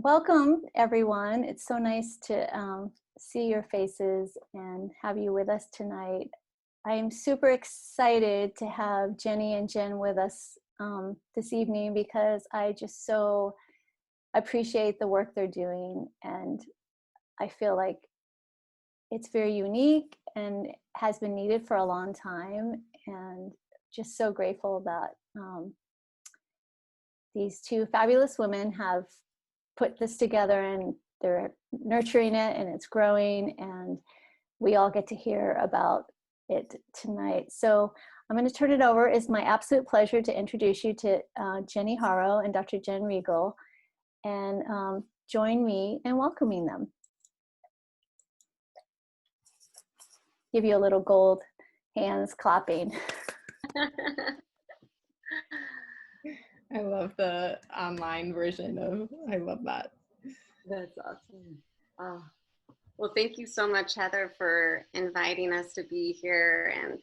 welcome everyone. It's so nice to see your faces and have you with us tonight. I am super excited to have Jenny and Jen with us this evening because I just so appreciate the work they're doing, and I feel like it's very unique and has been needed for a long time, and just so grateful that these two fabulous women have put this together, and they're nurturing it, and it's growing, and we all get to hear about it tonight. So I'm going to turn it over. It's my absolute pleasure to introduce you to Jenny Haro and Dr. Jen Riegel, and join me in welcoming them. Give you a little gold hands clapping. I love the online version of, I love that. That's awesome. Well, thank you so much, Heather, for inviting us to be here. And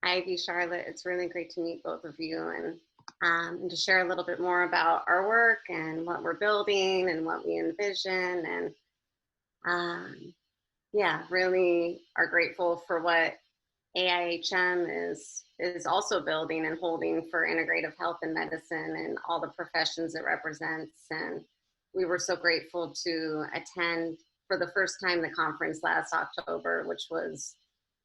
Ivy, Charlotte, it's really great to meet both of you and to share a little bit more about our work and what we're building and what we envision. And yeah, really are grateful for what AIHM is also building and holding for integrative health and medicine and all the professions it represents. And we were so grateful to attend for the first time the conference last October, which was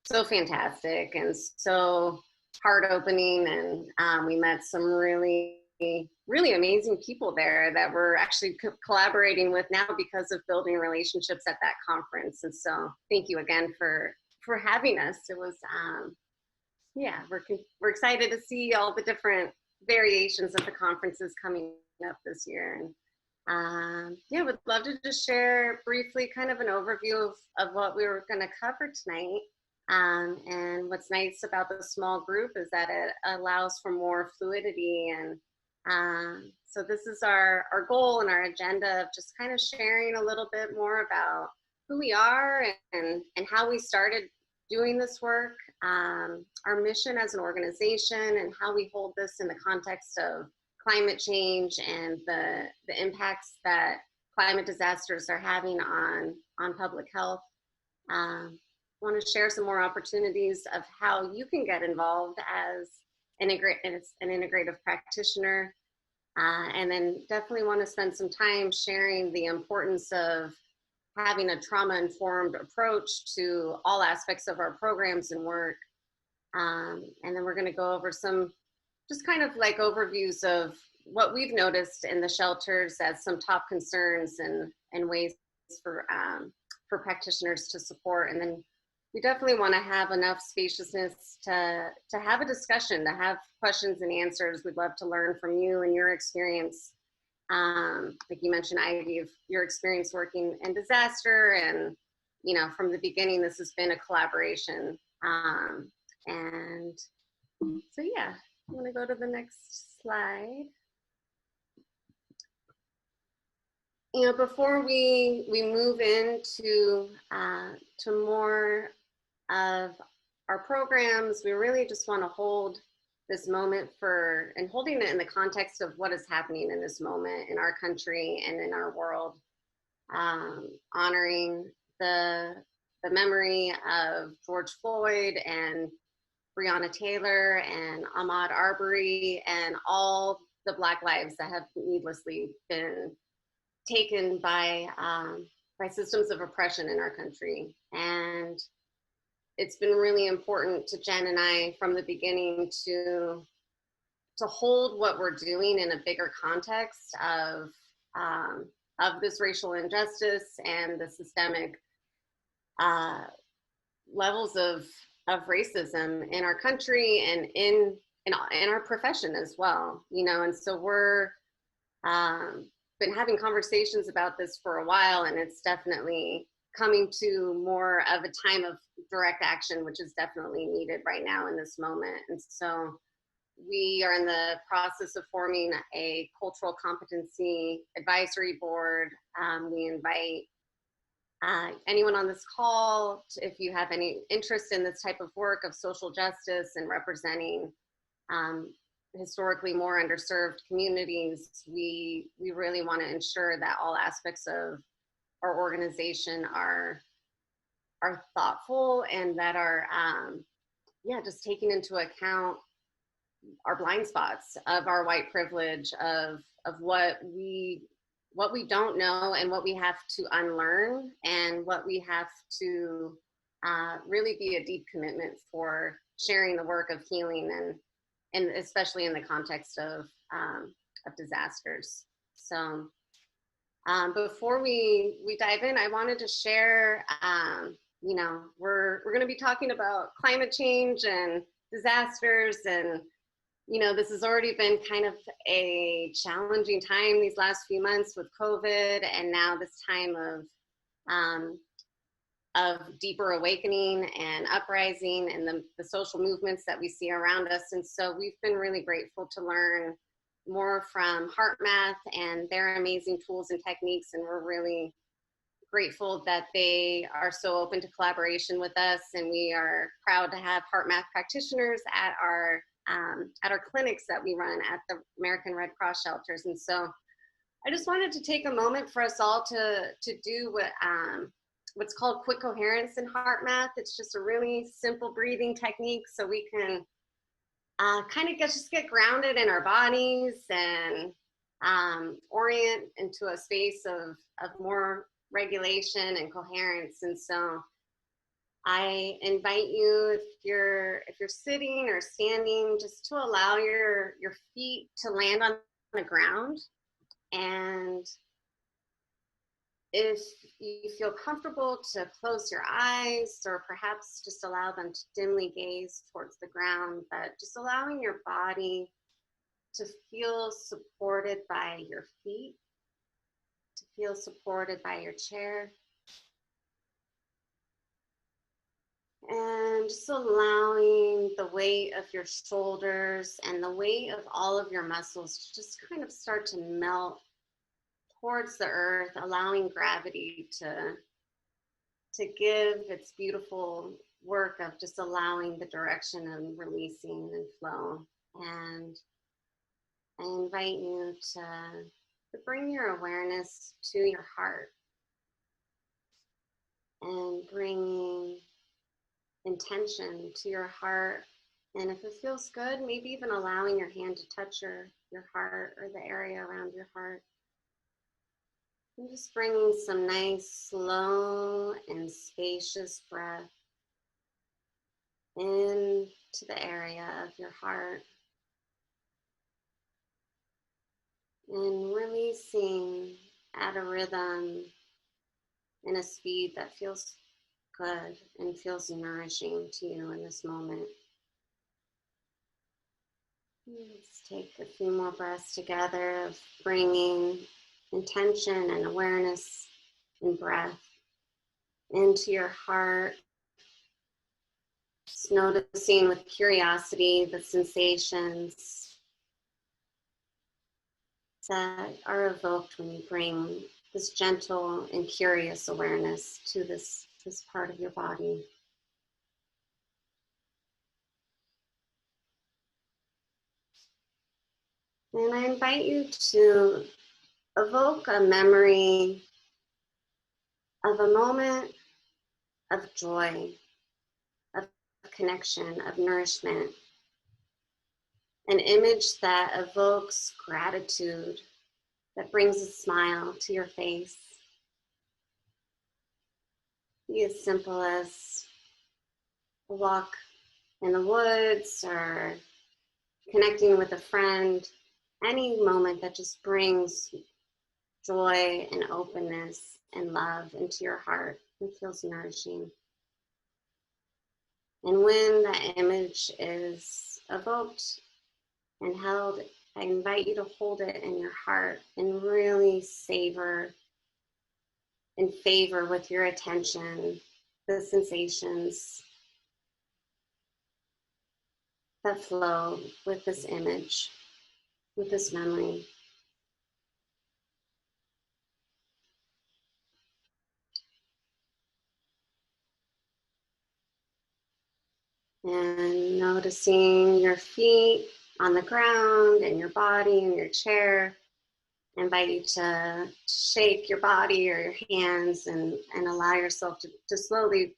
so fantastic and so heart-opening. And we met some really amazing people there that we're actually collaborating with now because of building relationships at that conference. And so thank you again for having us. It was, yeah, we're excited to see all the different variations of the conferences coming up this year. And yeah, would love to just share briefly kind of an overview of what we were going to cover tonight. And what's nice about the small group is that it allows for more fluidity. And so this is our goal and our agenda of just kind of sharing a little bit more about who we are and how we started doing this work, our mission as an organization, and how we hold this in the context of climate change and the impacts that climate disasters are having on public health. I want to share some more opportunities of how you can get involved as an integrative practitioner. And then definitely want to spend some time sharing the importance of having a trauma-informed approach to all aspects of our programs and work. And then we're going to go over some just kind of like overviews of what we've noticed in the shelters as some top concerns and ways for practitioners to support. And then we definitely want to have enough spaciousness to have a discussion, to have questions and answers. We'd love to learn from you and your experience. Like you mentioned, Ivy, of your experience working in disaster, and you know, from the beginning, this has been a collaboration. And so yeah, I'm gonna go to the next slide. You know, before we move into to more of our programs, we really just want to hold this moment and holding it in the context of what is happening in this moment in our country and in our world, honoring the memory of George Floyd and Breonna Taylor and Ahmaud Arbery and all the Black lives that have needlessly been taken by systems of oppression in our country. And it's been really important to Jen and I from the beginning to hold what we're doing in a bigger context of this racial injustice and the systemic levels of racism in our country and in our profession as well, you know. And so we're been having conversations about this for a while, and it's definitely coming to more of a time of direct action, which is definitely needed right now in this moment. And so we are in the process of forming a cultural competency advisory board. We invite anyone on this call, if you have any interest in this type of work of social justice and representing historically more underserved communities, we really want to ensure that all aspects of our organization are thoughtful and that are yeah, just taking into account our blind spots of our white privilege, of what we don't know and what we have to unlearn, and what we have to really be a deep commitment for sharing the work of healing, and especially in the context of disasters. So before we dive in, I wanted to share, you know, we're going to be talking about climate change and disasters, and you know, this has already been kind of a challenging time these last few months with COVID, and now this time of deeper awakening and uprising, and the social movements that we see around us. And so we've been really grateful to learn more from HeartMath and their amazing tools and techniques, and we're really grateful that they are so open to collaboration with us. And we are proud to have HeartMath practitioners at our clinics that we run at the American Red Cross shelters. And so I just wanted to take a moment for us all to do what's called quick coherence in HeartMath. It's just a really simple breathing technique, so we can kind of just get grounded in our bodies and orient into a space of more regulation and coherence. And so I invite you, if you're sitting or standing, just to allow your feet to land on the ground. And if you feel comfortable, to close your eyes, or perhaps just allow them to dimly gaze towards the ground, but just allowing your body to feel supported by your feet, to feel supported by your chair. And just allowing the weight of your shoulders and the weight of all of your muscles to just kind of start to melt towards the earth, allowing gravity to give its beautiful work of just allowing the direction and releasing and flow. And I invite you to bring your awareness to your heart, and bringing intention to your heart. And if it feels good, maybe even allowing your hand to touch your heart or the area around your heart. And just bringing some nice, slow and spacious breath into the area of your heart. And releasing at a rhythm and a speed that feels good and feels nourishing to you in this moment. Let's take a few more breaths together of bringing intention and awareness and breath into your heart. Just noticing with curiosity the sensations that are evoked when you bring this gentle and curious awareness to this part of your body. And I invite you to evoke a memory of a moment of joy, of connection, of nourishment, an image that evokes gratitude, that brings a smile to your face. Be as simple as a walk in the woods or connecting with a friend, any moment that just brings joy and openness and love into your heart and feels nourishing. And when that image is evoked and held, I invite you to hold it in your heart and really savor and favor with your attention the sensations that flow with this image, with this memory. And noticing your feet on the ground, in your body, in your chair. I invite you to shake your body or your hands and allow yourself to slowly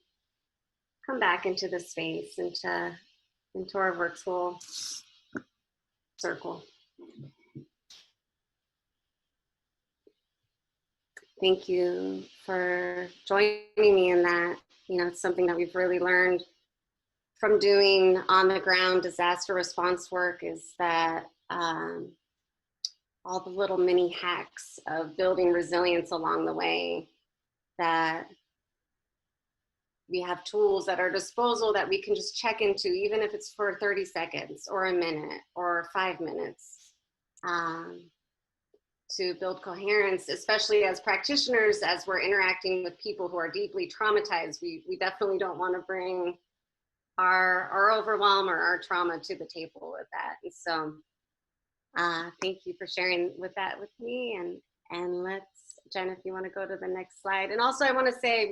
come back into the space, into our virtual circle. Thank you for joining me in that. You know, it's something that we've really learned from doing on the ground disaster response work, is that all the little mini hacks of building resilience along the way, that we have tools at our disposal that we can just check into, even if it's for 30 seconds or a minute or 5 minutes, to build coherence, especially as practitioners, as we're interacting with people who are deeply traumatized. We definitely don't want to bring our overwhelm or our trauma to the table with that. And so thank you for sharing with me. And let's, Jen, if you want to go to the next slide. And also I want to say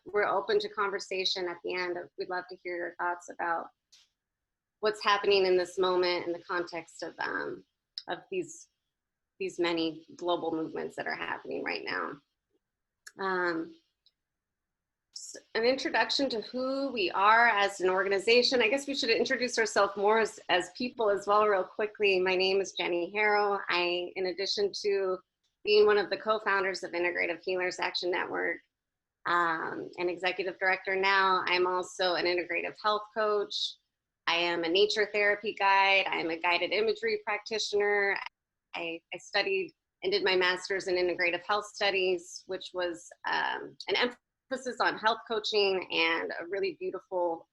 we're open to conversation at the end. We'd love to hear your thoughts about what's happening in this moment in the context of these many global movements that are happening right now. An introduction to who we are as an organization. I guess we should introduce ourselves more as people as well real quickly. My name is Jenny Harrow. In addition to being one of the co-founders of Integrative Healers Action Network, and executive director now, I'm also an integrative health coach. I am a nature therapy guide. I'm a guided imagery practitioner. I studied and did my master's in integrative health studies, which was an emphasis on health coaching and a really beautiful,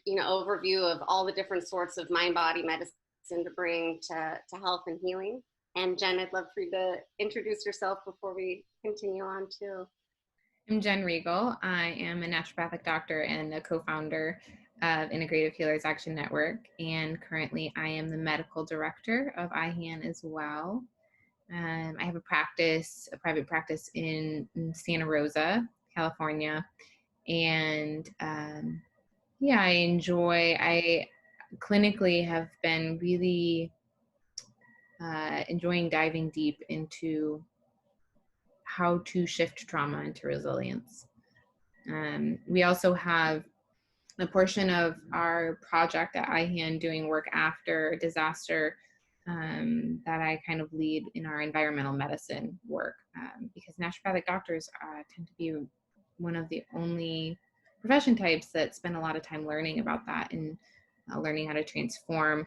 overview of all the different sorts of mind-body medicine to bring to health and healing. And Jen, I'd love for you to introduce yourself before we continue on too. I'm Jen Regal. I am a naturopathic doctor and a co-founder of Integrative Healers Action Network, and currently I am the medical director of AIHM as well. I have a private practice in Santa Rosa, California, and I clinically have been really enjoying diving deep into how to shift trauma into resilience. We also have a portion of our project at AIHM doing work after disaster that I kind of lead in our environmental medicine work, because naturopathic doctors tend to be one of the only profession types that spend a lot of time learning about that and learning how to transform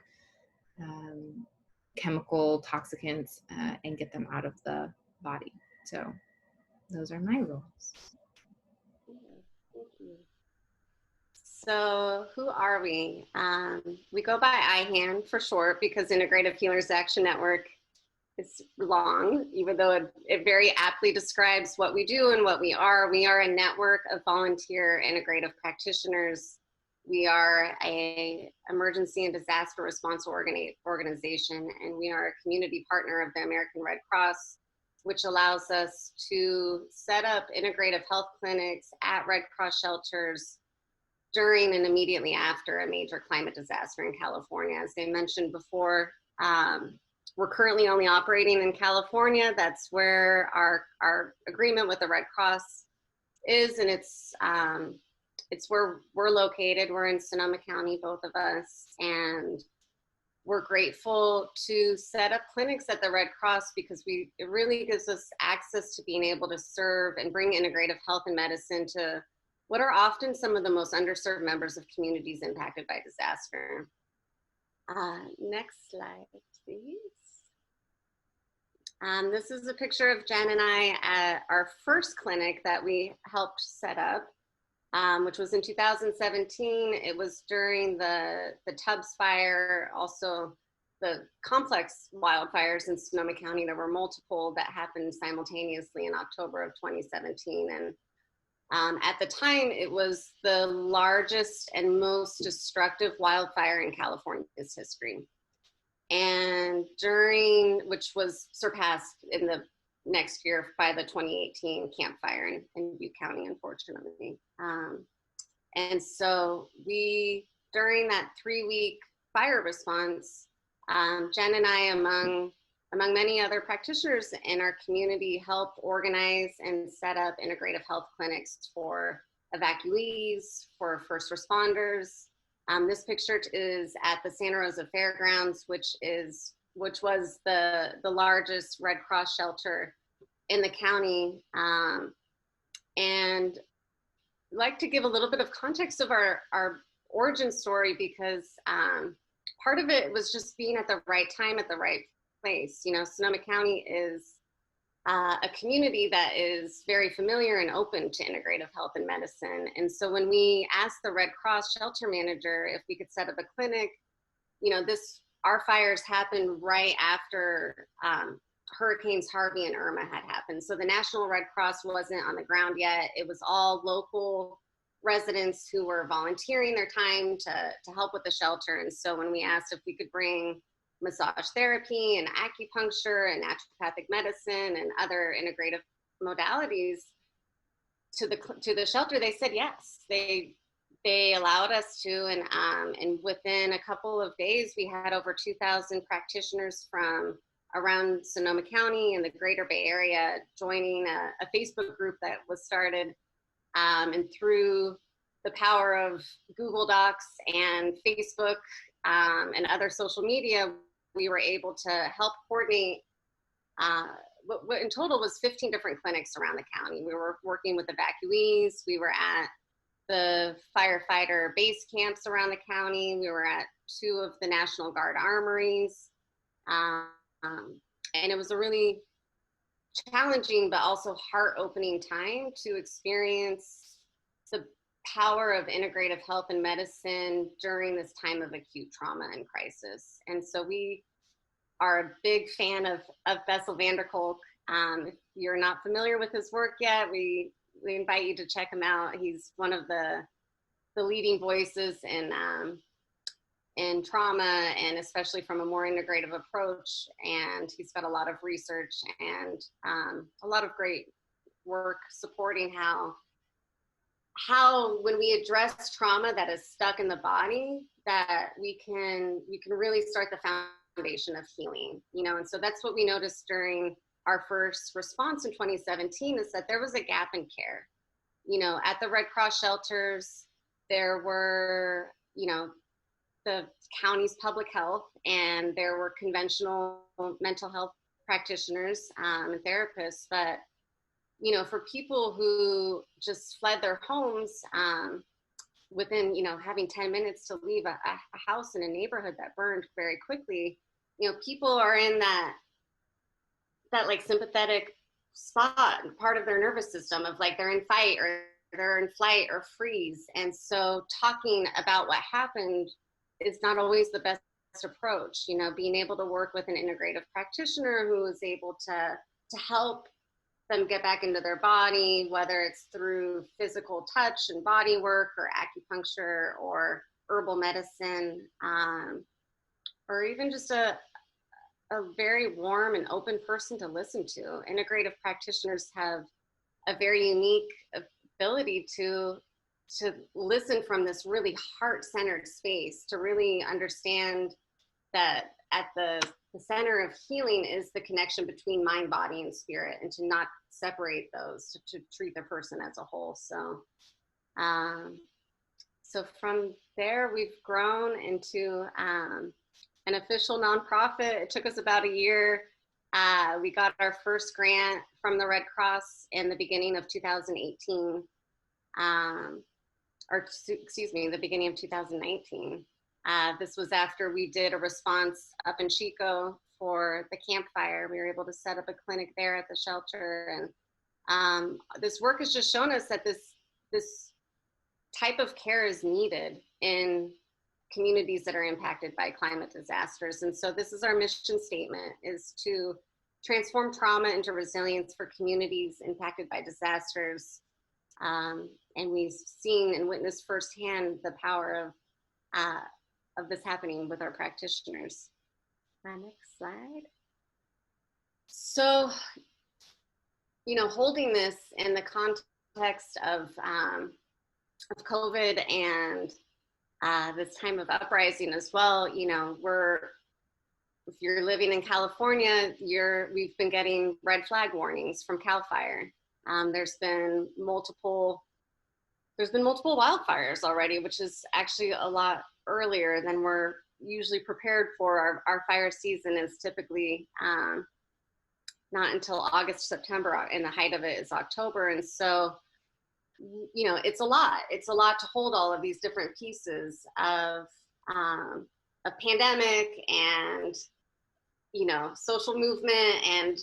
chemical toxicants and get them out of the body. So those are my roles. Thank you. So who are we? We go by AIHM for short because Integrative Healers Action Network is long, even though it very aptly describes what we do and what we are. We are a network of volunteer integrative practitioners. We are an emergency and disaster response organization, and we are a community partner of the American Red Cross, which allows us to set up integrative health clinics at Red Cross shelters during and immediately after a major climate disaster in California. As I mentioned before, we're currently only operating in California. That's where our agreement with the Red Cross is, and it's where we're located. We're in Sonoma County, both of us, and we're grateful to set up clinics at the Red Cross because it really gives us access to being able to serve and bring integrative health and medicine to what are often some of the most underserved members of communities impacted by disaster. Next slide, please. This is a picture of Jen and I at our first clinic that we helped set up, which was in 2017. It was during the Tubbs fire, also the complex wildfires in Sonoma County. There were multiple that happened simultaneously in October of 2017. And at the time, it was the largest and most destructive wildfire in California's history. And which was surpassed in the next year by the 2018 Camp Fire in Butte County, unfortunately. And so during that 3-week fire response, Jen and I, among many other practitioners in our community, helped organize and set up integrative health clinics for evacuees, for first responders. This picture is at the Santa Rosa Fairgrounds, which was the largest Red Cross shelter in the county. And I'd like to give a little bit of context of our origin story, because part of it was just being at the right time at the right place. You know, Sonoma County is a community that is very familiar and open to integrative health and medicine. And so when we asked the Red Cross shelter manager if we could set up a clinic, you know, our fires happened right after Hurricanes Harvey and Irma had happened. So the National Red Cross wasn't on the ground yet. It was all local residents who were volunteering their time to help with the shelter. And so when we asked if we could bring massage therapy and acupuncture and naturopathic medicine and other integrative modalities to the shelter, they said yes. They allowed us to, and within a couple of days, we had over 2,000 practitioners from around Sonoma County and the greater Bay Area joining a Facebook group that was started. And through the power of Google Docs and Facebook and other social media, we were able to help coordinate what in total was 15 different clinics around the county. We were working with evacuees. We were at the firefighter base camps around the county. We were at 2 of the National Guard armories. And it was a really challenging but also heart-opening time to experience the power of integrative health and medicine during this time of acute trauma and crisis. And so we are a big fan of Bessel van der Kolk. If you're not familiar with his work yet, we invite you to check him out. He's one of the leading voices in trauma, and especially from a more integrative approach. And he's got a lot of research and a lot of great work supporting how when we address trauma that is stuck in the body, that we can really start the foundation of healing, you know. And so that's what we noticed during our first response in 2017, is that there was a gap in care. You know, at the Red Cross shelters, there were, you know, the county's public health, and there were conventional mental health practitioners and therapists. But, you know, for people who just fled their homes within, you know, having 10 minutes to leave a house in a neighborhood that burned very quickly, you know, people are in that like sympathetic spot, part of their nervous system of like they're in fight or they're in flight or freeze. And so talking about what happened is not always the best approach. You know, being able to work with an integrative practitioner who is able to help them get back into their body, whether it's through physical touch and body work or acupuncture or herbal medicine, or even just a very warm and open person to listen to. Integrative practitioners have a very unique ability to listen from this really heart-centered space, to really understand that at the center of healing is the connection between mind, body, and spirit, and to not separate those, to treat the person as a whole. So, so from there, we've grown into an official nonprofit. It took us about a year. We got our first grant from the Red Cross in the beginning of 2018. Or excuse me, the beginning of 2019. This was after we did a response up in Chico for the campfire. We were able to set up a clinic there at the shelter. And this work has just shown us that this type of care is needed in communities that are impacted by climate disasters. And so this is our mission statement, is to transform trauma into resilience for communities impacted by disasters. And we've seen and witnessed firsthand the power of this happening with our practitioners. Next slide. So, you know, holding this in the context of COVID and this time of uprising as well. You know, if you're living in California, we've been getting red flag warnings from CAL FIRE. There's been multiple wildfires already, which is actually a lot earlier than we're usually prepared for. Our fire season is typically not until August, September, and the height of it is October. And so, you know, it's a lot to hold all of these different pieces of a pandemic and, you know, social movement and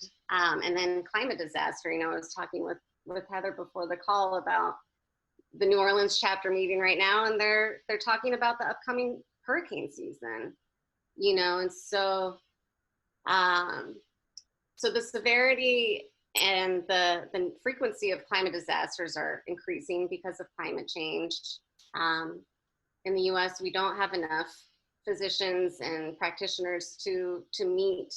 then climate disaster. You know, I was talking with Heather before the call about the New Orleans chapter meeting right now, and they're talking about the upcoming hurricane season, you know. And so so the severity and the frequency of climate disasters are increasing because of climate change. In the US, we don't have enough physicians and practitioners to meet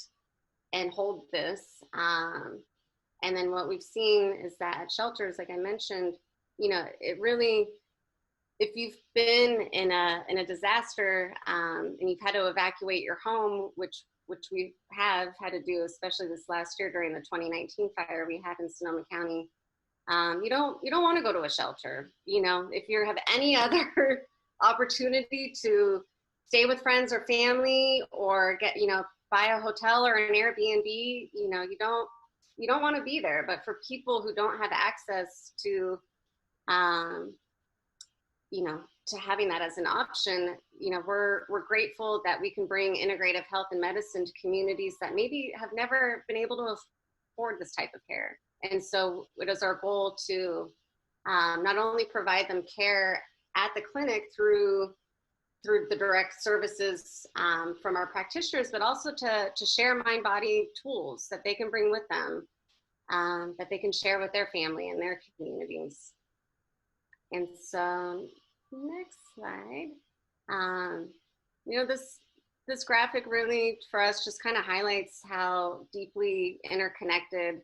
and hold this. And then what we've seen is that at shelters, like I mentioned, you know, it really, if you've been in a disaster and you've had to evacuate your home, which we have had to do, especially this last year during the 2019 fire we had in Sonoma County, you don't want to go to a shelter. You know, if you have any other opportunity to stay with friends or family or get, you know, buy a hotel or an Airbnb, you know, you don't want to be there. But for people who don't have access to, you know, to having that as an option, you know, we're grateful that we can bring integrative health and medicine to communities that maybe have never been able to afford this type of care. And so it is our goal to not only provide them care at the clinic through the direct services from our practitioners, but also to share mind-body tools that they can bring with them, that they can share with their family and their communities. And so, next slide. You know, this graphic really, for us, just kind of highlights how deeply interconnected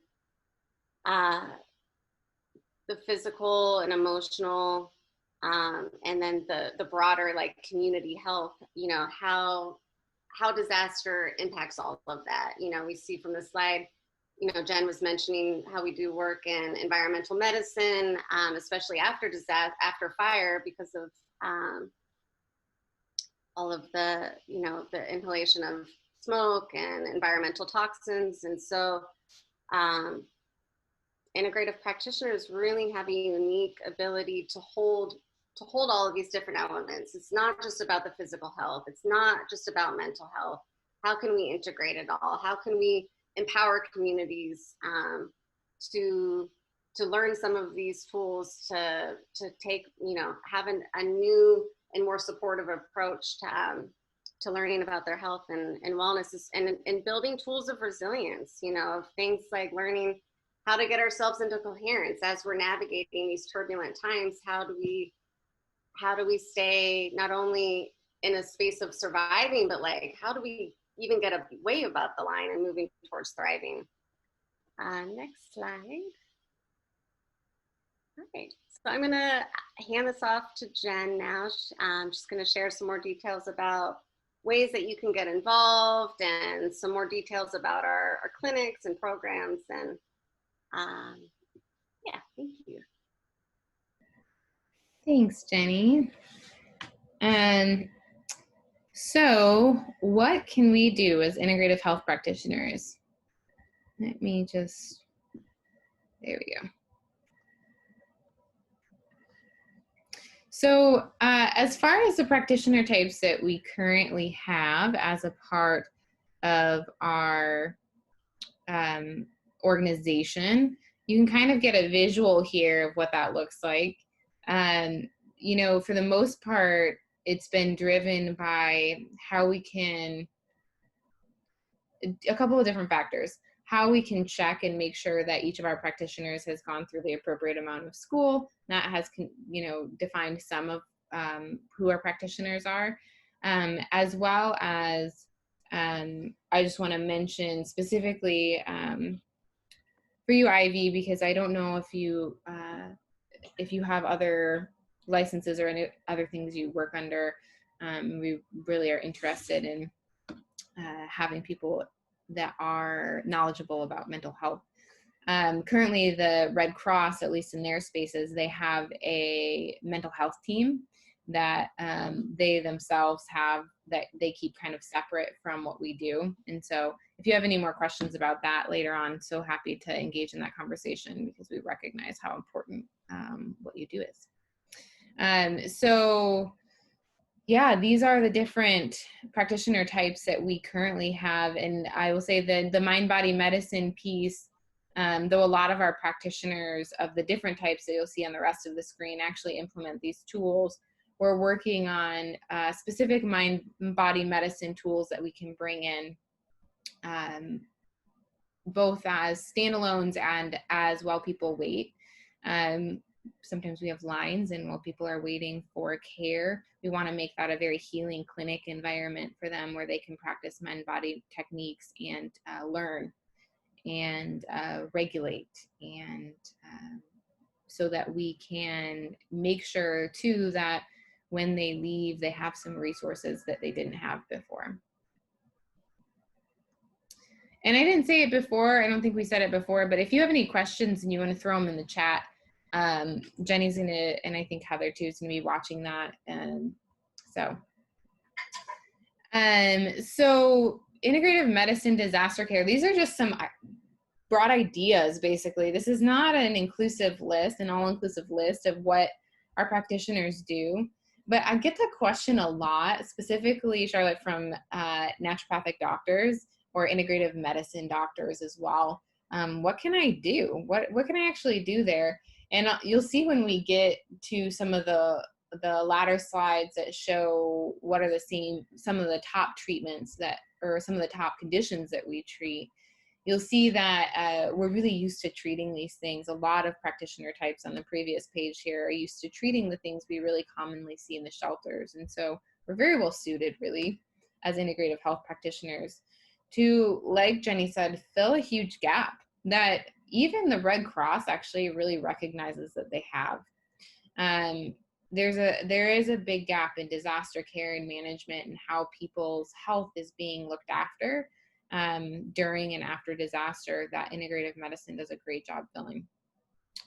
the physical and emotional, and then the broader, like, community health, you know, how disaster impacts all of that. You know, we see from the slide, you know, Jen was mentioning how we do work in environmental medicine, especially after disaster, after fire, because of all of the, you know, the inhalation of smoke and environmental toxins. And so integrative practitioners really have a unique ability to hold all of these different elements. It's not just about the physical health. It's not just about mental health. How can we integrate it all? How can we empower communities to learn some of these tools to take, you know, have a new and more supportive approach to learning about their health and wellness, and building tools of resilience, you know, of things like learning how to get ourselves into coherence as we're navigating these turbulent times. How do we stay not only in a space of surviving, but like, how do we even get way above the line and moving towards thriving? Next slide. All right, so I'm gonna hand this off to Jen now. I'm just gonna share some more details about ways that you can get involved and some more details about our clinics and programs. And yeah, thank you. Thanks, Jenny. So what can we do as integrative health practitioners? Let me just, there we go. So as far as the practitioner types that we currently have as a part of our organization, you can kind of get a visual here of what that looks like. You know, for the most part, it's been driven by how we can, a couple of different factors, how we can check and make sure that each of our practitioners has gone through the appropriate amount of school, that has, you know, defined some of who our practitioners are, as well as, I just want to mention specifically for you, Ivy, because I don't know if you have other licenses or any other things you work under. We really are interested in having people that are knowledgeable about mental health. Currently, the Red Cross, at least in their spaces, they have a mental health team that they themselves have, that they keep kind of separate from what we do. And so if you have any more questions about that later on, so happy to engage in that conversation, because we recognize how important what you do is. So yeah, these are the different practitioner types that we currently have. And I will say that the mind-body medicine piece, though a lot of our practitioners of the different types that you'll see on the rest of the screen actually implement these tools, we're working on specific mind-body medicine tools that we can bring in, both as standalones and as while people wait. Sometimes we have lines, and while people are waiting for care, we want to make that a very healing clinic environment for them, where they can practice mind-body techniques and learn and regulate, and so that we can make sure too that when they leave, they have some resources that they didn't have before. And I didn't say it before, I don't think we said it before, but if you have any questions and you want to throw them in the chat, Jenny's gonna, and I think Heather too, is gonna be watching that. So integrative medicine, disaster care, these are just some broad ideas, basically. This is not an inclusive list, an all-inclusive list of what our practitioners do. But I get the question a lot, specifically, Charlotte, from naturopathic doctors or integrative medicine doctors as well. What can I do? What can I actually do there? And you'll see when we get to some of the latter slides that show what are some of the top treatments that, or some of the top conditions that we treat, you'll see that we're really used to treating these things. A lot of practitioner types on the previous page here are used to treating the things we really commonly see in the shelters. And so we're very well suited, really, as integrative health practitioners to, like Jenny said, fill a huge gap that even the Red Cross actually really recognizes that they have. There is a big gap in disaster care and management, and how people's health is being looked after during and after disaster, that integrative medicine does a great job filling.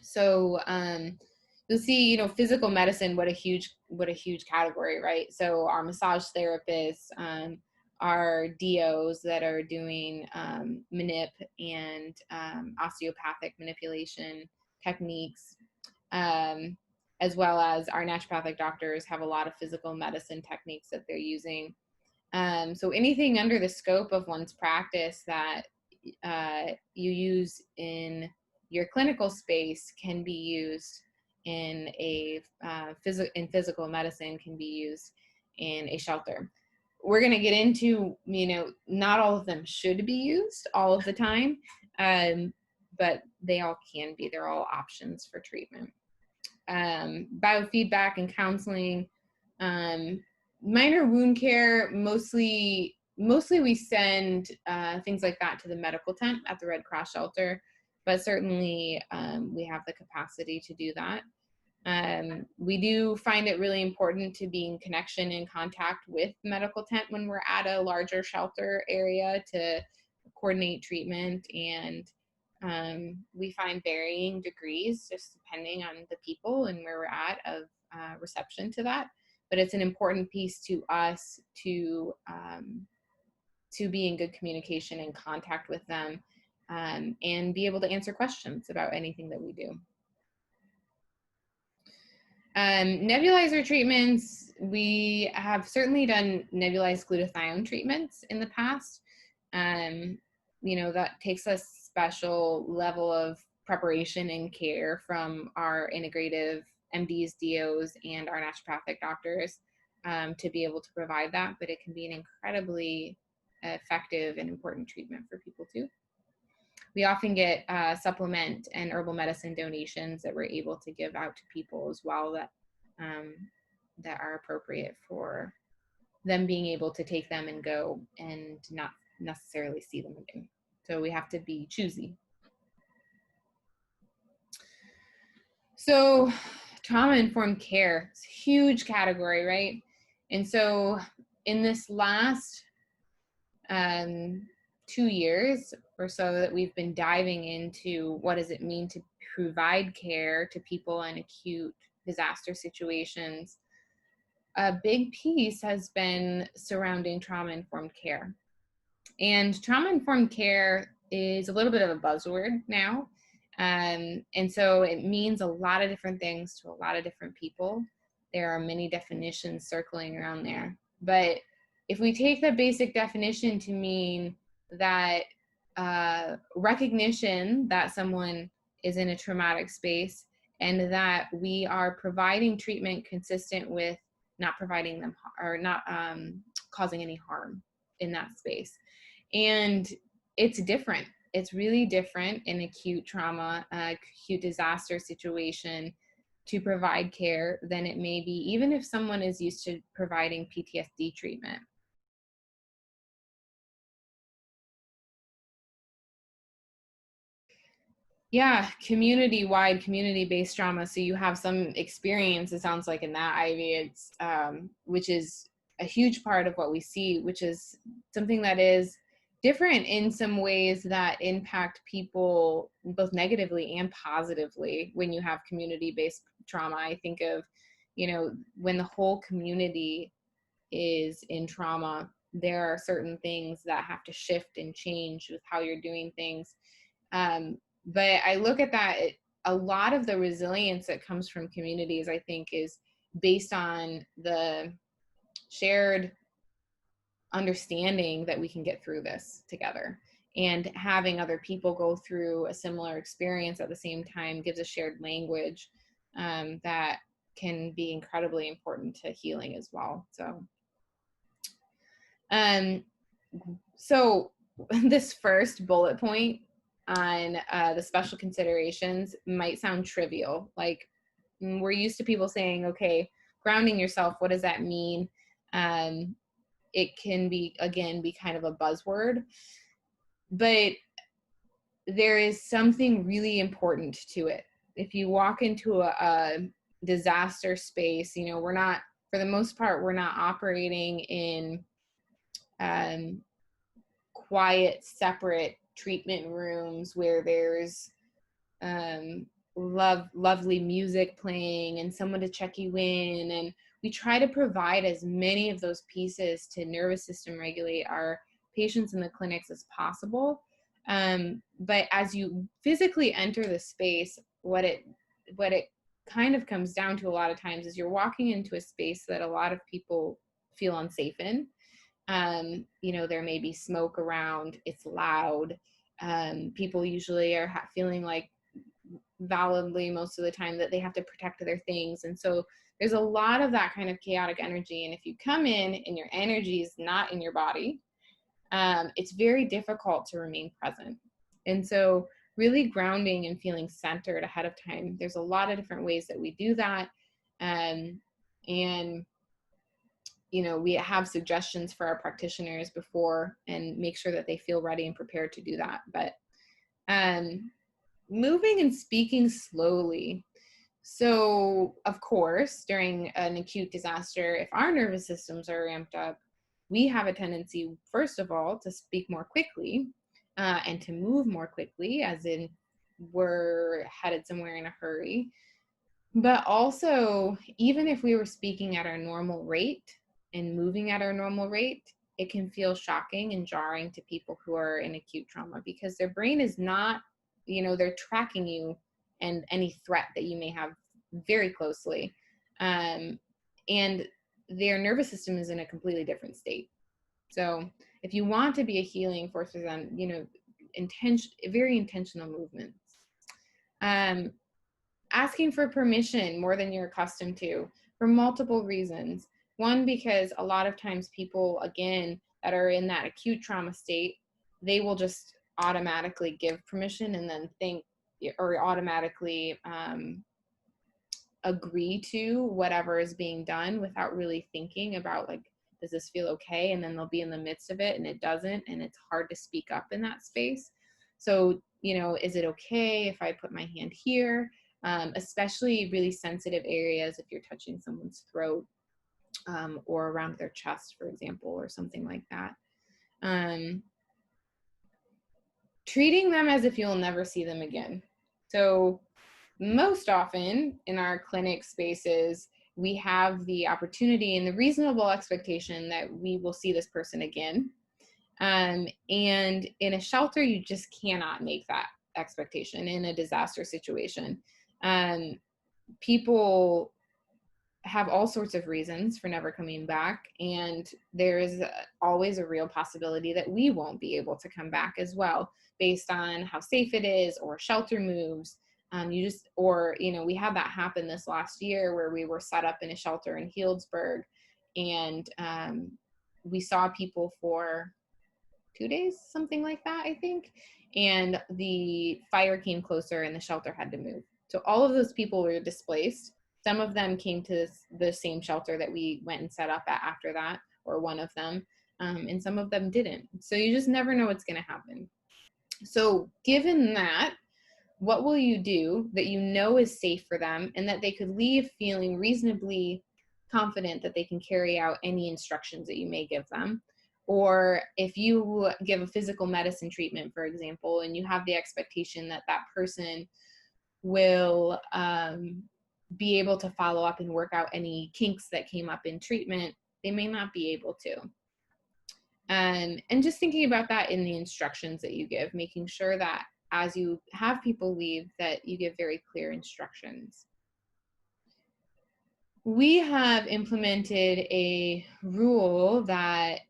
So you'll see, physical medicine, what a huge category, right? So our massage therapists, our DOs that are doing manip and osteopathic manipulation techniques, as well as our naturopathic doctors have a lot of physical medicine techniques that they're using. So anything under the scope of one's practice that you use in your clinical space can be used in physical medicine, can be used in a shelter. We're going to get into, not all of them should be used all of the time, but they all can be. They're all options for treatment. Biofeedback and counseling, minor wound care, mostly we send things like that to the medical tent at the Red Cross shelter, but certainly we have the capacity to do that. We do find it really important to be in connection and contact with medical tent when we're at a larger shelter area to coordinate treatment, and we find varying degrees, just depending on the people and where we're at, of reception to that. But it's an important piece to us to be in good communication and contact with them, and be able to answer questions about anything that we do. Nebulizer treatments, we have certainly done nebulized glutathione treatments in the past. That takes a special level of preparation and care from our integrative MDs, DOs, and our naturopathic doctors to be able to provide that, but it can be an incredibly effective and important treatment for people too. We often get supplement and herbal medicine donations that we're able to give out to people as well, that are appropriate for them being able to take them and go and not necessarily see them again. So we have to be choosy. So trauma-informed care, it's a huge category, right? And so in this last 2 years or so that we've been diving into what does it mean to provide care to people in acute disaster situations, a big piece has been surrounding trauma-informed care. And trauma-informed care is a little bit of a buzzword now. And so it means a lot of different things to a lot of different people. There are many definitions circling around there. But if we take the basic definition to mean that recognition that someone is in a traumatic space and that we are providing treatment consistent with not providing them or not causing any harm in that space. And it's different. It's really different in acute trauma, acute disaster situation to provide care than it may be, even if someone is used to providing PTSD treatment. Yeah, community-wide, community-based trauma. So you have some experience, it sounds like, in that, Ivy. It's which is a huge part of what we see, which is something that is different in some ways that impact people both negatively and positively. When you have community-based trauma, I think of, when the whole community is in trauma, there are certain things that have to shift and change with how you're doing things. But I look at that, a lot of the resilience that comes from communities, I think, is based on the shared understanding that we can get through this together. And having other people go through a similar experience at the same time gives a shared language that can be incredibly important to healing as well. So this first bullet point on the special considerations might sound trivial. Like, we're used to people saying, okay, grounding yourself, what does that mean? It can be, again, be kind of a buzzword, but there is something really important to it. If you walk into a disaster space, we're not, for the most part, we're not operating in quiet, separate treatment rooms where there's lovely music playing and someone to check you in. And we try to provide as many of those pieces to nervous system regulate our patients in the clinics as possible. But as you physically enter the space, what it kind of comes down to a lot of times is you're walking into a space that a lot of people feel unsafe in. There may be smoke around, it's loud. People usually are feeling like validly most of the time that they have to protect their things. And so there's a lot of that kind of chaotic energy. And if you come in and your energy is not in your body, it's very difficult to remain present. And so really grounding and feeling centered ahead of time, there's a lot of different ways that we do that. And we have suggestions for our practitioners before and make sure that they feel ready and prepared to do that. But moving and speaking slowly. So, of course, during an acute disaster, if our nervous systems are ramped up, we have a tendency, first of all, to speak more quickly and to move more quickly, as in we're headed somewhere in a hurry. But also, even if we were speaking at our normal rate and moving at our normal rate, it can feel shocking and jarring to people who are in acute trauma because their brain is not, they're tracking you and any threat that you may have very closely. And their nervous system is in a completely different state. So if you want to be a healing force for them, very intentional movements. Asking for permission more than you're accustomed to for multiple reasons. One, because a lot of times people, again, that are in that acute trauma state, they will just automatically give permission and then think or automatically agree to whatever is being done without really thinking about, like, does this feel okay? And then they'll be in the midst of it and it doesn't, and it's hard to speak up in that space. So, is it okay if I put my hand here? especially really sensitive areas if you're touching someone's throat or around their chest, for example, or something like that. Treating them as if you'll never see them again. So most often in our clinic spaces, we have the opportunity and the reasonable expectation that we will see this person again. And in a shelter, you just cannot make that expectation in a disaster situation. People have all sorts of reasons for never coming back, and there is always a real possibility that we won't be able to come back as well, based on how safe it is or shelter moves. We had that happen this last year where we were set up in a shelter in Healdsburg, and we saw people for 2 days, something like that, I think. And the fire came closer and the shelter had to move. So all of those people were displaced. Some of them came to the same shelter that we went and set up at after that, or one of them, and some of them didn't. So you just never know what's going to happen. So given that, what will you do that you know is safe for them and that they could leave feeling reasonably confident that they can carry out any instructions that you may give them? Or if you give a physical medicine treatment, for example, and you have the expectation that that person will be able to follow up and work out any kinks that came up in treatment, they may not be able to. And just thinking about that in the instructions that you give, making sure that as you have people leave, that you give very clear instructions. We have implemented a rule that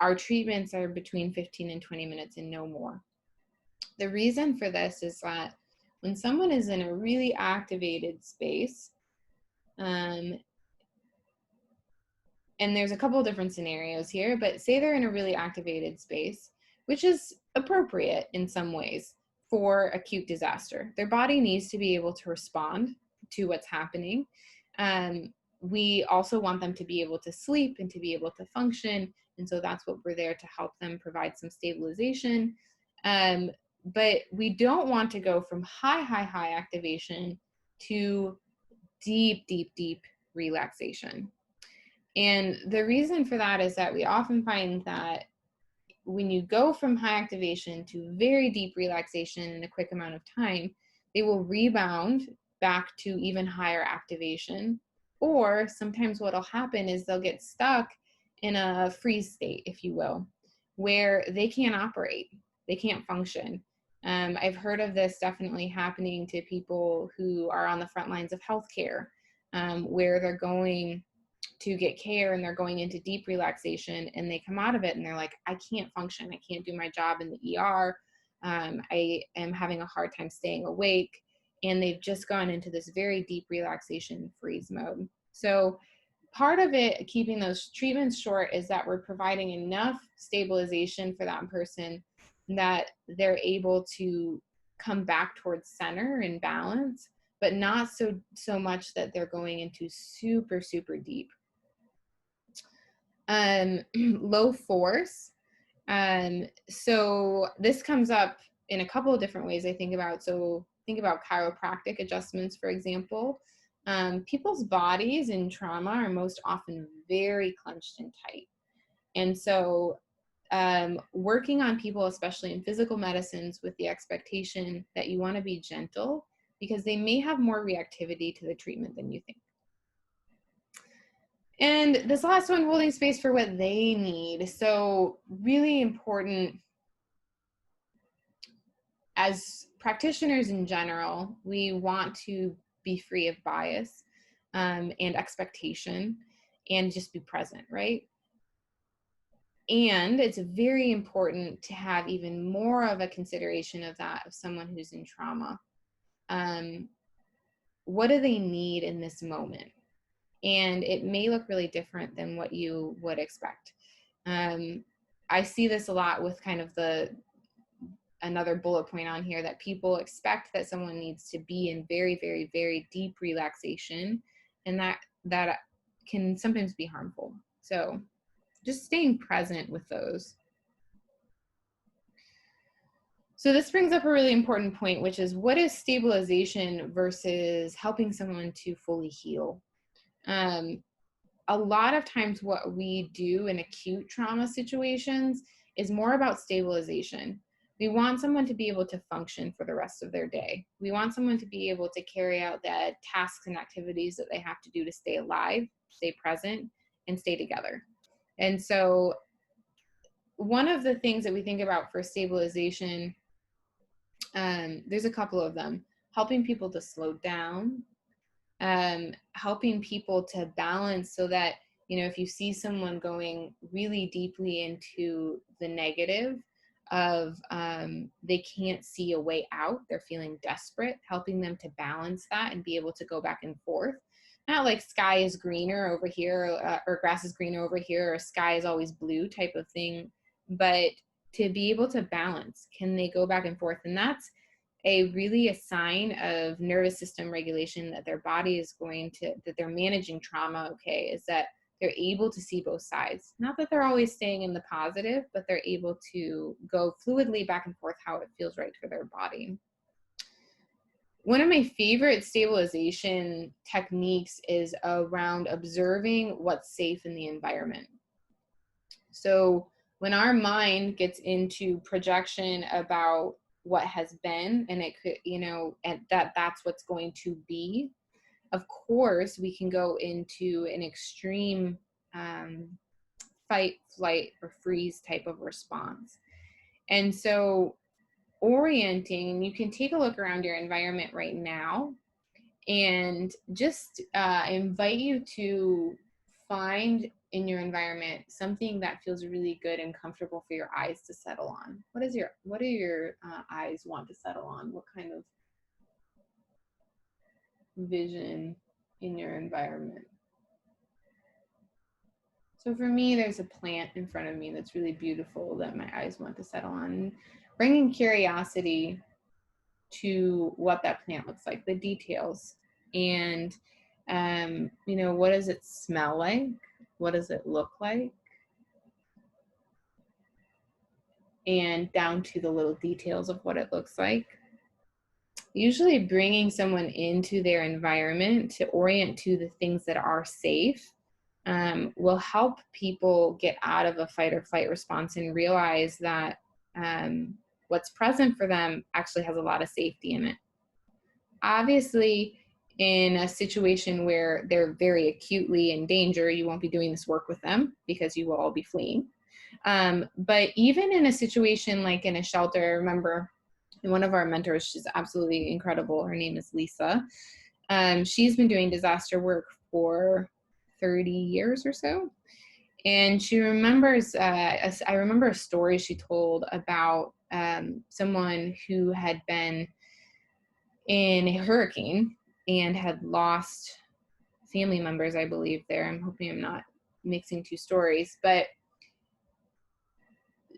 our treatments are between 15 and 20 minutes and no more. The reason for this is that when someone is in a really activated space, and there's a couple of different scenarios here, but say they're in a really activated space, which is appropriate in some ways for acute disaster. Their body needs to be able to respond to what's happening. We also want them to be able to sleep and to be able to function. And so that's what we're there to help them provide some stabilization. But we don't want to go from high activation to deep relaxation. And the reason for that is that we often find that when you go from high activation to very deep relaxation in a quick amount of time, they will rebound back to even higher activation. Or sometimes what'll happen is they'll get stuck in a freeze state, if you will, where they can't operate, they can't function. I've heard of this definitely happening to people who are on the front lines of healthcare, where they're going to get care and they're going into deep relaxation and they come out of it and they're like, I can't function. I can't do my job in the ER. I am having a hard time staying awake. And they've just gone into this very deep relaxation freeze mode. So part of it, keeping those treatments short, is that we're providing enough stabilization for that person that they're able to come back towards center and balance, but not so much that they're going into super deep. Low force. So this comes up in a couple of different ways I think about. So think about chiropractic adjustments, for example. People's bodies in trauma are most often very clenched and tight. And so working on people, especially in physical medicines, with the expectation that you want to be gentle because they may have more reactivity to the treatment than you think. And this last one, holding space for what they need. So really important as practitioners in general, we want to be free of bias and expectation and just be present, right? And it's very important to have even more of a consideration of that of someone who's in trauma. What do they need in this moment? And it may look really different than what you would expect. I see this a lot with kind of another bullet point on here, that people expect that someone needs to be in very deep relaxation, and that can sometimes be harmful. So just staying present with those. So this brings up a really important point, which is what is stabilization versus helping someone to fully heal? A lot of times what we do in acute trauma situations is more about stabilization. We want someone to be able to function for the rest of their day. We want someone to be able to carry out the tasks and activities that they have to do to stay alive, stay present, and stay together. And so one of the things that we think about for stabilization, there's a couple of them. Helping people to slow down, helping people to balance so that, if you see someone going really deeply into the negative of they can't see a way out, they're feeling desperate, helping them to balance that and be able to go back and forth. Not like sky is greener over here or grass is greener over here or sky is always blue type of thing, but to be able to balance, can they go back and forth? And that's a sign of nervous system regulation, that their body is that they're managing trauma, okay, is that they're able to see both sides. Not that they're always staying in the positive, but they're able to go fluidly back and forth how it feels right for their body. One of my favorite stabilization techniques is around observing what's safe in the environment. So when our mind gets into projection about what has been, and it could, and that's what's going to be, of course, we can go into an extreme fight, flight, or freeze type of response. And so orienting, you can take a look around your environment right now and just invite you to find in your environment something that feels really good and comfortable for your eyes to settle on. What do your eyes want to settle on? What kind of vision in your environment? So for me, there's a plant in front of me that's really beautiful that my eyes want to settle on. Bringing curiosity to what that plant looks like, the details, and what does it smell like? What does it look like? And down to the little details of what it looks like. Usually bringing someone into their environment to orient to the things that are safe will help people get out of a fight or flight response and realize that what's present for them actually has a lot of safety in it. Obviously, in a situation where they're very acutely in danger, you won't be doing this work with them because you will all be fleeing. But even in a situation like in a shelter, I remember one of our mentors, she's absolutely incredible. Her name is Lisa. She's been doing disaster work for 30 years or so. And she remembers, I remember a story she told about someone who had been in a hurricane and had lost family members, I believe, there. I'm hoping I'm not mixing two stories, but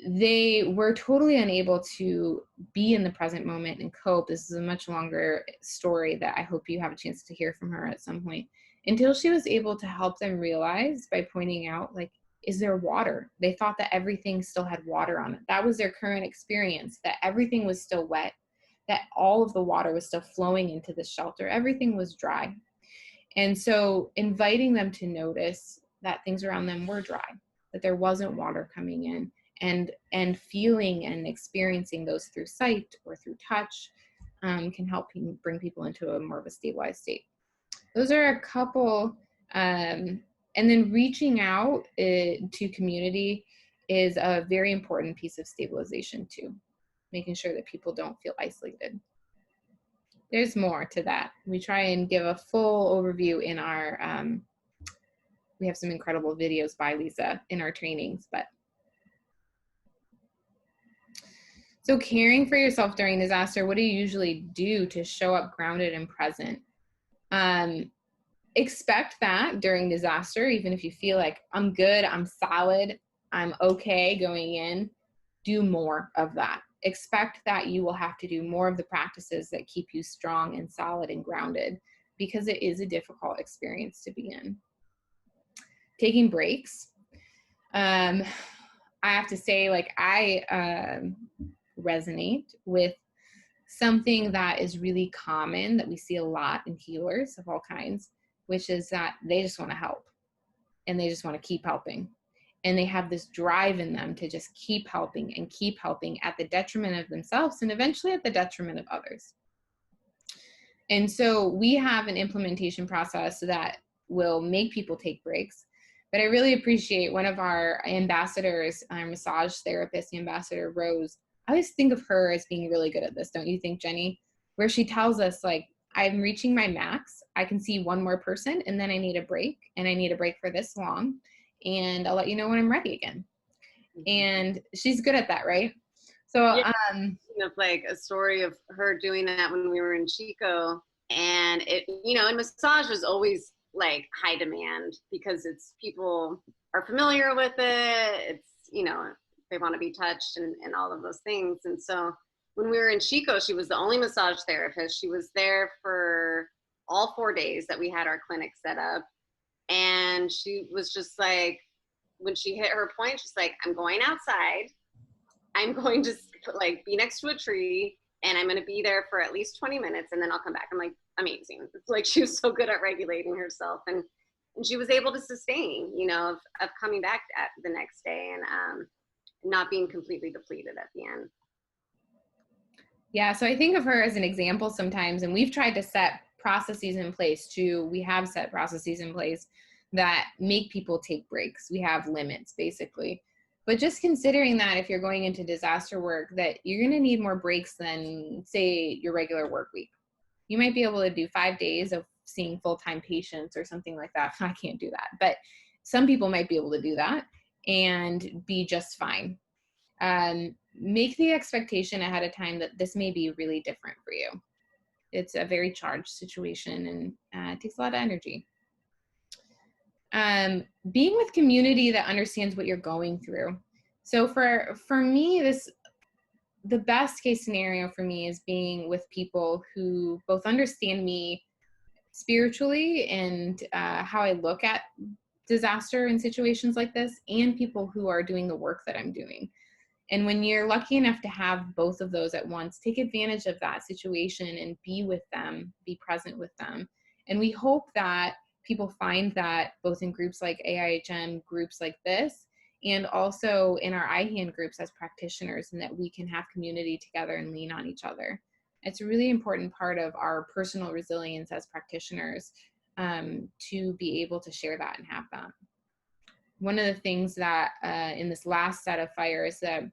they were totally unable to be in the present moment and cope. This is a much longer story that I hope you have a chance to hear from her at some point, until she was able to help them realize by pointing out, like, is there water? They thought that everything still had water on it. That was their current experience, that everything was still wet, that all of the water was still flowing into the shelter. Everything was dry. And so inviting them to notice that things around them were dry, that there wasn't water coming in, and feeling and experiencing those through sight or through touch can help bring people into a more of a stabilized state. Those are a couple, and then reaching out to community is a very important piece of stabilization too, making sure that people don't feel isolated. There's more to that. We try and give a full overview in our, we have some incredible videos by Lisa in our trainings, but. So caring for yourself during disaster, what do you usually do to show up grounded and present? Expect that during disaster, even if you feel like I'm good, I'm solid, I'm okay going in, do more of that. Expect that you will have to do more of the practices that keep you strong and solid and grounded, because it is a difficult experience to be in. Taking breaks. I have to say, like, I resonate with something that is really common that we see a lot in healers of all kinds, which is that they just want to help and they just want to keep helping. And they have this drive in them to just keep helping and keep helping at the detriment of themselves and eventually at the detriment of others. And so we have an implementation process that will make people take breaks. But I really appreciate one of our ambassadors, our massage therapist, Ambassador Rose. I always think of her as being really good at this, don't you think, Jenny? Where she tells us, like, I'm reaching my max. I can see one more person and then I need a break, and I need a break for this long. And I'll let you know when I'm ready again. And she's good at that, right? So, yeah, of like a story of her doing that when we were in Chico, and it, you know, and massage is always like high demand because it's people are familiar with it. It's, you know, they want to be touched and all of those things. And so when we were in Chico, she was the only massage therapist. She was there for all 4 days that we had our clinic set up. And she was just like, when she hit her point, she's like, I'm going outside. I'm going to like be next to a tree and I'm going to be there for at least 20 minutes and then I'll come back. I'm like, amazing. It's like she was so good at regulating herself, and she was able to sustain, you know, of coming back at the next day and not being completely depleted at the end. Yeah, so I think of her as an example sometimes, and we've tried to set processes in place too. We have set processes in place that make people take breaks. We have limits, basically. But just considering that if you're going into disaster work, that you're going to need more breaks than, say, your regular work week. You might be able to do 5 days of seeing full-time patients or something like that. I can't do that. But some people might be able to do that and be just fine. Make the expectation ahead of time that this may be really different for you. It's a very charged situation, and it takes a lot of energy. Being with community that understands what you're going through. So for me, the best case scenario for me is being with people who both understand me spiritually and how I look at disaster in situations like this, and people who are doing the work that I'm doing. And when you're lucky enough to have both of those at once, take advantage of that situation and be with them, be present with them. And we hope that people find that both in groups like AIHM, groups like this, and also in our IHAN groups as practitioners, and that we can have community together and lean on each other. It's a really important part of our personal resilience as practitioners to be able to share that and have that. One of the things that in this last set of fires that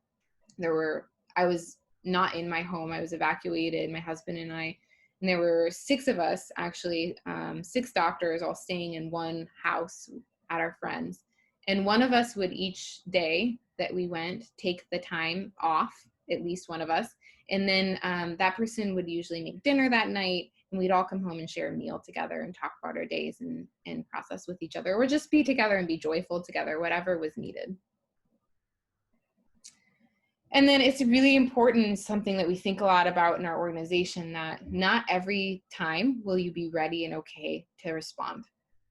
I was not in my home, I was evacuated, my husband and I, and there were 6 of us, actually, 6 doctors all staying in one house at our friends. And one of us would each day that we went take the time off, at least one of us. And then that person would usually make dinner that night, and we'd all come home and share a meal together and talk about our days and process with each other, or just be together and be joyful together, whatever was needed. And then it's really important, something that we think a lot about in our organization, that not every time will you be ready and okay to respond.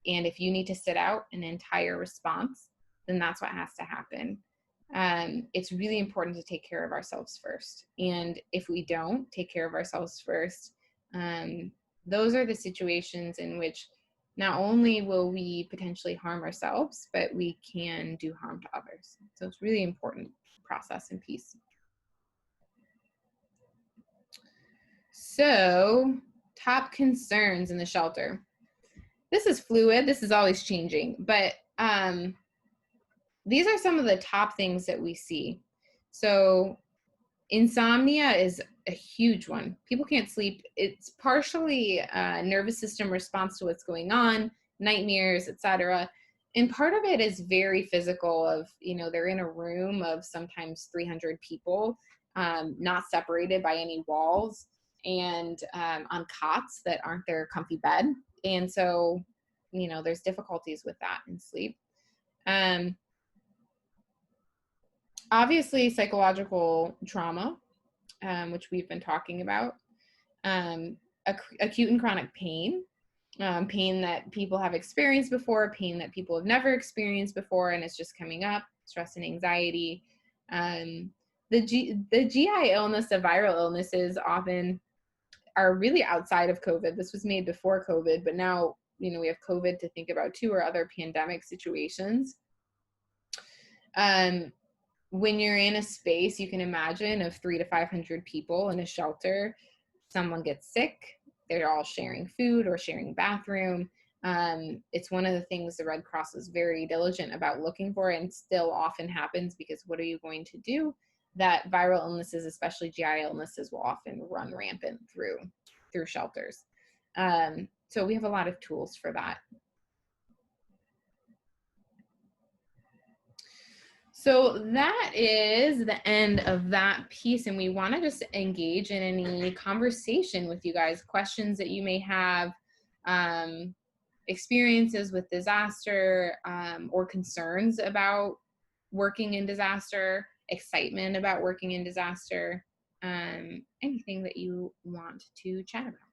And if you need to sit out an entire response, then that's what has to happen. It's really important to take care of ourselves first. And if we don't take care of ourselves first, those are the situations in which not only will we potentially harm ourselves, but we can do harm to others. So it's really important process and piece. So, top concerns in the shelter. This is fluid, this is always changing, but these are some of the top things that we see. So insomnia is a huge one. People can't sleep. It's partially a nervous system response to what's going on, nightmares, etc. And part of it is very physical of, you know, they're in a room of sometimes 300 people, not separated by any walls, and on cots that aren't their comfy bed. And so, you know, there's difficulties with that in sleep. Obviously, psychological trauma, which we've been talking about, acute and chronic pain, pain that people have experienced before, pain that people have never experienced before, and it's just coming up, stress and anxiety, the GI illness, the viral illnesses often are really outside of COVID. This was made before COVID, but now, you know, we have COVID to think about too, or other pandemic situations. When you're in a space, you can imagine, of 300 to 500 people in a shelter, someone gets sick, they're all sharing food or sharing bathroom. It's one of the things the Red Cross is very diligent about looking for, and still often happens, because what are you going to do? That viral illnesses, especially GI illnesses, will often run rampant through shelters. So we have a lot of tools for that. So that is the end of that piece, and we want to just engage in any conversation with you guys, questions that you may have, experiences with disaster, or concerns about working in disaster, excitement about working in disaster, anything that you want to chat about.